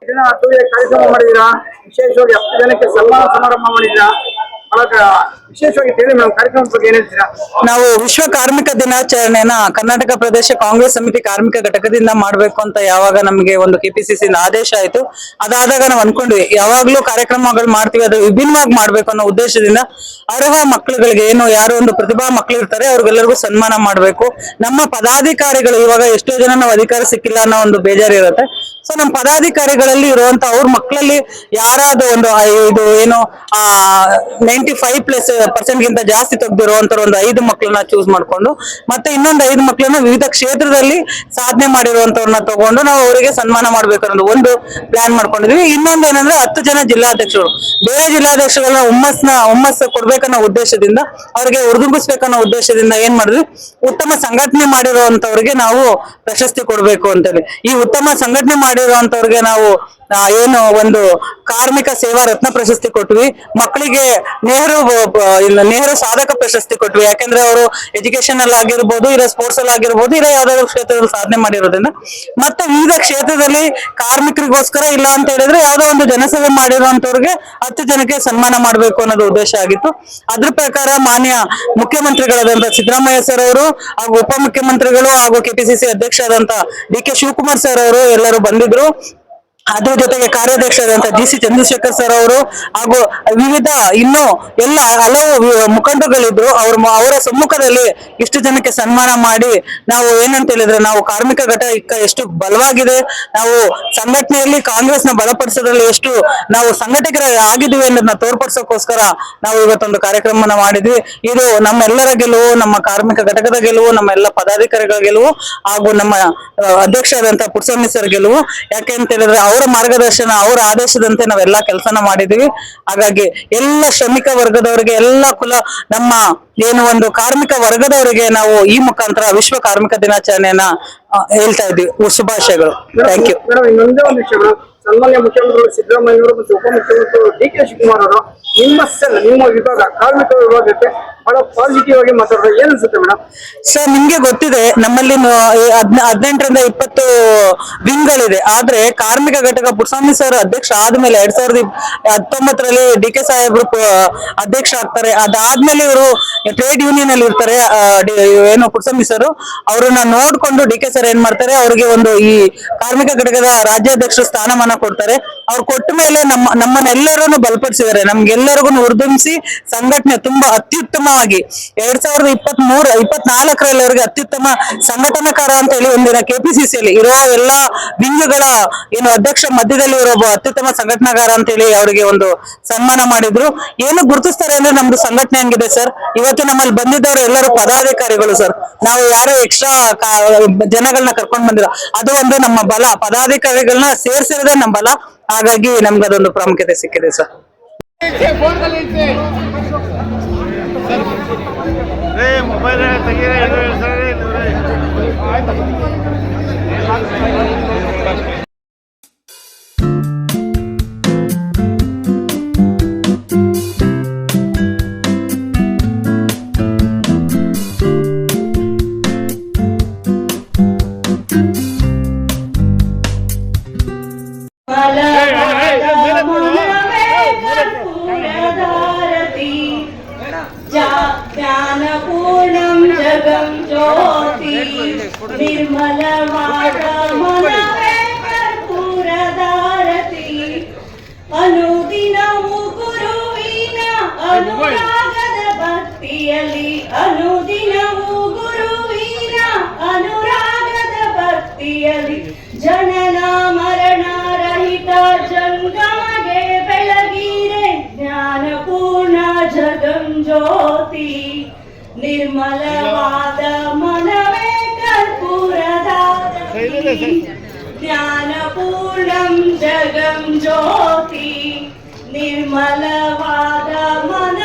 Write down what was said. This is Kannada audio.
ದಿನ ಅದ್ದೂರಿಯ ಕಾರ್ಯಕ್ರಮ ಮಾಡಿದ್ದೀರಾ, ವಿಶೇಷವಾಗಿ 10 ಜನಕ್ಕೆ ಸನ್ಮಾನ ಸಮಾರಂಭ ಮಾಡಿದ್ದೀರಾ. ವಿಶೇಷವಾಗಿ ಹೇಳಿ ಮೇಡಮ್, ಕಾರ್ಯಕ್ರಮದ ಬಗ್ಗೆ ಏನ್ ಹೇಳ್ತೀರಾ? ನಾವು ವಿಶ್ವ ಕಾರ್ಮಿಕ ದಿನಾಚರಣೆನ ಕರ್ನಾಟಕ ಪ್ರದೇಶ ಕಾಂಗ್ರೆಸ್ ಸಮಿತಿ ಕಾರ್ಮಿಕ ಘಟಕದಿಂದ ಮಾಡ್ಬೇಕು ಅಂತ ಯಾವಾಗ ನಮಗೆ ಒಂದು ಕೆಪಿಸಿಸಿ ಆದೇಶ ಆಯ್ತು, ಅದಾದಾಗ ನಾವು ಅನ್ಕೊಂಡ್ವಿ ಯಾವಾಗ್ಲೂ ಕಾರ್ಯಕ್ರಮಗಳು ಮಾಡ್ತೀವಿ, ಅದು ವಿಭಿನ್ನವಾಗಿ ಮಾಡ್ಬೇಕು ಅನ್ನೋ ಉದ್ದೇಶದಿಂದ ಅರ್ಹ ಮಕ್ಕಳುಗಳಿಗೆ ಏನು ಯಾರು ಒಂದು ಪ್ರತಿಭಾ ಮಕ್ಕಳು ಇರ್ತಾರೆ ಅವ್ರಿಗೆಲ್ಲರಿಗೂ ಸನ್ಮಾನ ಮಾಡ್ಬೇಕು. ನಮ್ಮ ಪದಾಧಿಕಾರಿಗಳು ಇವಾಗ ಎಷ್ಟೋ ಜನ ನಾವು ಅಧಿಕಾರ ಸಿಕ್ಕಿಲ್ಲ ಅನ್ನೋ ಒಂದು ಬೇಜಾರು ಇರುತ್ತೆ. ಸೊ ನಮ್ಮ ಪದಾಧಿಕಾರಿಗಳಲ್ಲಿ ಇರುವಂತ ಅವ್ರ ಮಕ್ಕಳಲ್ಲಿ ಯಾರಾದ್ರೂ ಒಂದು ಇದು ಏನು 95% ಗಿಂತ ಜಾಸ್ತಿ ತೆಗೆದಿರುವಂತ ಒಂದು 5 ಮಕ್ಕಳನ್ನ ಚೂಸ್ ಮಾಡ್ಕೊಂಡು ಮತ್ತೆ ಇನ್ನೊಂದು 5 ಮಕ್ಕಳನ್ನ ವಿವಿಧ ಕ್ಷೇತ್ರದಲ್ಲಿ ಸಾಧನೆ ಮಾಡಿರುವಂತವ್ರನ್ನ ತಗೊಂಡು ನಾವು ಅವರಿಗೆ ಸನ್ಮಾನ ಮಾಡ್ಬೇಕು ಅನ್ನೋದು ಒಂದು ಪ್ಲಾನ್ ಮಾಡ್ಕೊಂಡಿದ್ವಿ. ಇನ್ನೊಂದು ಏನಂದ್ರೆ 10 ಜನ ಜಿಲ್ಲಾಧ್ಯಕ್ಷರು, ಬೇರೆ ಜಿಲ್ಲಾಧ್ಯಕ್ಷಗಳನ್ನ ಹುಮ್ಮಸ್ಸು ಕೊಡ್ಬೇಕನ್ನೋ ಉದ್ದೇಶದಿಂದ ಅವ್ರಿಗೆ ಹುರಿದುಂಬಿಸ್ಬೇಕನ್ನೋ ಉದ್ದೇಶದಿಂದ ಏನ್ ಮಾಡಿದ್ವಿ, ಉತ್ತಮ ಸಂಘಟನೆ ಮಾಡಿರುವಂತವ್ರಿಗೆ ನಾವು ಪ್ರಶಸ್ತಿ ಕೊಡ್ಬೇಕು ಅಂತೇಳಿ ಈ ಉತ್ತಮ ಸಂಘಟನೆ ಮಾಡಿರುವಂತವ್ರಿಗೆ ನಾವು ಏನು ಒಂದು ಕಾರ್ಮಿಕ ಸೇವಾ ರತ್ನ ಪ್ರಶಸ್ತಿ ಕೊಟ್ವಿ. ಮಕ್ಕಳಿಗೆ ನೆಹರು ಸಾಧಕ ಪ್ರಶಸ್ತಿ ಕೊಟ್ವಿ. ಯಾಕಂದ್ರೆ ಅವರು ಎಜುಕೇಶನ್ ಅಲ್ಲಿ ಆಗಿರ್ಬೋದು, ಇಲ್ಲ ಸ್ಪೋರ್ಟ್ಸ್ ಅಲ್ಲಿ ಆಗಿರ್ಬೋದು, ಇಲ್ಲ ಯಾವ್ದಾದ್ರು ಕ್ಷೇತ್ರದಲ್ಲಿ ಸಾಧನೆ ಮಾಡಿರೋದ್ರಿಂದ, ಮತ್ತೆ ವಿವಿಧ ಕ್ಷೇತ್ರದಲ್ಲಿ ಕಾರ್ಮಿಕರಿಗೋಸ್ಕರ ಇಲ್ಲ ಅಂತ ಹೇಳಿದ್ರೆ ಯಾವ್ದೋ ಒಂದು ಜನಸೇವೆ ಮಾಡಿರುವಂತವ್ರಿಗೆ 10 ಜನಕ್ಕೆ ಸನ್ಮಾನ ಮಾಡ್ಬೇಕು ಅನ್ನೋದು ಉದ್ದೇಶ ಆಗಿತ್ತು. ಅದ್ರ ಪ್ರಕಾರ ಮಾನ್ಯ ಮುಖ್ಯಮಂತ್ರಿಗಳಾದಂತ ಸಿದ್ದರಾಮಯ್ಯ ಸರ್ ಅವರು ಹಾಗೂ ಉಪಮುಖ್ಯಮಂತ್ರಿಗಳು ಹಾಗೂ ಕೆಪಿಸಿಸಿ ಅಧ್ಯಕ್ಷ ಆದಂತ ಡಿ.ಕೆ. ಶಿವಕುಮಾರ್ ಸರ್ ಅವರು ಎಲ್ಲರೂ ಬಂದಿದ್ರು. ಅದ್ರ ಜೊತೆಗೆ ಕಾರ್ಯಾಧ್ಯಕ್ಷರಾದಂತ ಜಿ.ಸಿ. ಚಂದ್ರಶೇಖರ್ ಸರ್ ಅವರು ಹಾಗೂ ವಿವಿಧ ಇನ್ನೂ ಎಲ್ಲ ಹಲವು ಮುಖಂಡರುಗಳಿದ್ರು. ಅವರ ಸಮ್ಮುಖದಲ್ಲಿ ಇಷ್ಟು ಜನಕ್ಕೆ ಸನ್ಮಾನ ಮಾಡಿ ನಾವು ಏನಂತ ಹೇಳಿದ್ರೆ, ನಾವು ಕಾರ್ಮಿಕ ಘಟಕ ಎಷ್ಟು ಬಲವಾಗಿದೆ, ನಾವು ಸಂಘಟನೆಯಲ್ಲಿ ಕಾಂಗ್ರೆಸ್ನ ಬಲಪಡಿಸೋದ್ರಲ್ಲಿ ಎಷ್ಟು ನಾವು ಸಂಘಟಕರ ಆಗಿದ್ವಿ ಅನ್ನೋದನ್ನ ತೋರ್ಪಡಿಸೋಕೋಸ್ಕರ ನಾವು ಇವತ್ತೊಂದು ಕಾರ್ಯಕ್ರಮನ ಮಾಡಿದ್ವಿ. ಇದು ನಮ್ಮೆಲ್ಲರ ಗೆಲುವು, ನಮ್ಮ ಕಾರ್ಮಿಕ ಘಟಕದ ಗೆಲುವು, ನಮ್ಮ ಎಲ್ಲ ಪದಾಧಿಕಾರಿಗಳ ಗೆಲುವು ಹಾಗೂ ನಮ್ಮ ಅಧ್ಯಕ್ಷರಾದಂತಹ ಪುಟ್ಸ್ವಾಮಿ ಸರ್ ಗೆಲುವು. ಯಾಕೆ ಅಂತ ಹೇಳಿದ್ರೆ ಅವರ ಮಾರ್ಗದರ್ಶನ, ಅವರ ಆದೇಶದಂತೆ ನಾವೆಲ್ಲ ಕೆಲಸನ ಮಾಡಿದೀವಿ. ಹಾಗಾಗಿ ಎಲ್ಲ ಶ್ರಮಿಕ ವರ್ಗದವರಿಗೆ, ಎಲ್ಲ ನಮ್ಮ ಏನು ಒಂದು ಕಾರ್ಮಿಕ ವರ್ಗದವರಿಗೆ ನಾವು ಈ ಮುಖಾಂತರ ವಿಶ್ವ ಕಾರ್ಮಿಕ ದಿನಾಚರಣೆಯನ್ನ ಹೇಳ್ತಾ ಇದ್ದೀವಿ. ಶುಭಾಶಯಗಳು. Thank you. ಇನ್ನೊಂದೇ ಒಂದು ವಿಷಯ, ಸನ್ಮಾನ್ಯ ಮುಖ್ಯಮಂತ್ರಿಗಳು ಸಿದ್ದರಾಮಯ್ಯವರು ಮತ್ತು ಉಪಮುಖ್ಯಮಂತ್ರಿಗಳು ಡಿ.ಕೆ. ಶಿವಕುಮಾರ್ ಅವರು ನಿಮ್ಮ ವಿಭಾಗ ಕಾರ್ಮಿಕ ವಿಭಾಗಕ್ಕೆ ಬಹಳ ಪಾಸಿಟಿವ್ ಆಗಿ ಮಾತಾಡಿದ್ರೆ ಏನ್ ಅನ್ಸುತ್ತೆ ಮೇಡಮ್? ಸರ್, ನಿಮ್ಗೆ ಗೊತ್ತಿದೆ ನಮ್ಮಲ್ಲಿ 18ರಿಂದ 20 ವಿಂಗ್ಗಳಿದೆ. ಆದ್ರೆ ಕಾರ್ಮಿಕ ಘಟಕ ಪುಟ್ಸ್ವಾಮಿ ಸರ್ ಅಧ್ಯಕ್ಷ ಆದ್ಮೇಲೆ 2019ರಲ್ಲಿ ಡಿ.ಕೆ. ಸಾಹೇಬ್ರು ಅಧ್ಯಕ್ಷ ಆಗ್ತಾರೆ. ಅದಾದ್ಮೇಲೆ ಇವರು ಟ್ರೇಡ್ ಯೂನಿಯನ್ ಅಲ್ಲಿ ಇರ್ತಾರೆ. ಏನು ಪುಟ್ಸ್ವಾಮಿ ಸರ್ ಅವ್ರನ್ನ ನೋಡ್ಕೊಂಡು ಡಿ.ಕೆ. ಸರ್ ಏನ್ ಮಾಡ್ತಾರೆ, ಅವ್ರಿಗೆ ಒಂದು ಈ ಕಾರ್ಮಿಕ ಘಟಕದ ರಾಜ್ಯಾಧ್ಯಕ್ಷ ಸ್ಥಾನಮಾನ ಕೊಡ್ತಾರೆ. ಅವ್ರು ಕೊಟ್ಟ ಮೇಲೆ ನಮ್ಮನ್ನೆಲ್ಲರನ್ನು ಬಲಪಡಿಸಿದ್ದಾರೆ. ನಮ್ಗೆಲ್ಲರಿಗೂ ಹುರಿದುಂಬಿಸಿ ಸಂಘಟನೆ ತುಂಬಾ ಅತ್ಯುತ್ತಮವಾಗಿ 2023-24ರಲ್ಲಿ ಅವರಿಗೆ ಅತ್ಯುತ್ತಮ ಸಂಘಟನಾಕಾರ ಅಂತ ಹೇಳಿ ಒಂದಿನ ಕೆಪಿಸಿಸಿಯಲ್ಲಿ ಇರೋ ಎಲ್ಲಾ ವಿಂಗ್ಗಳ ಏನು ಅಧ್ಯಕ್ಷ ಮಧ್ಯದಲ್ಲಿ ಇರೋ ಅತ್ಯುತ್ತಮ ಸಂಘಟನಾಕಾರ ಅಂತ ಹೇಳಿ ಅವರಿಗೆ ಒಂದು ಸನ್ಮಾನ ಮಾಡಿದ್ರು. ಏನು ಗುರುತಿಸ್ತಾರೆ ಅಂದ್ರೆ ನಮ್ದು ಸಂಘಟನೆ ಹಂಗಿದೆ ಸರ್. ಇವತ್ತು ನಮ್ಮಲ್ಲಿ ಬಂದಿದ್ದವರು ಎಲ್ಲರೂ ಪದಾಧಿಕಾರಿಗಳು ಸರ್. ನಾವು ಯಾರೋ ಎಕ್ಸ್ಟ್ರಾ ಜನಗಳನ್ನ ಕರ್ಕೊಂಡ್ ಬಂದಿಲ್ಲ. ಅದು ಒಂದು ನಮ್ಮ ಬಲ, ಪದಾಧಿಕಾರಿಗಳನ್ನ ಸೇರ್ಸಿರೋದೇ ನಮ್ಮ ಬಲ. ಹಾಗಾಗಿ ನಮ್ಗೆ ಅದೊಂದು ಪ್ರಾಮುಖ್ಯತೆ ಸಿಕ್ಕಿದೆ ಸರ್. ಮೊಬೈಲ್ ज्ञानपूर्णं जगं ज्योति निर्मलवादमनवे कर्पूरधारति अनुदिनवु गुरुविನ ಅನುರಾಗದ ಭಕ್ತಿಯಲ್ಲಿ ಅನುದಿನವೂ ಗುರುವಿನ ಅನುರಾಗದ ಭಕ್ತಿಯಲ್ಲಿ ಜನನ ಮರಣ ರಹಿತ ಜಂಗಮಗೆ ಬೆಳಗಿರೆ ಜ್ಞಾನಪೂರ್ಣ ಜಗಂ ಜ್ಯೋತಿ ನಿರ್ಮಲವಾದ ಮನವೇ ಕರ್ಪೂರಧಾರತಿ ಜ್ಞಾನಪೂರ್ಣಂ ಜಗಂ ಜ್ಯೋತಿ ನಿರ್ಮಲವಾದ ಮನ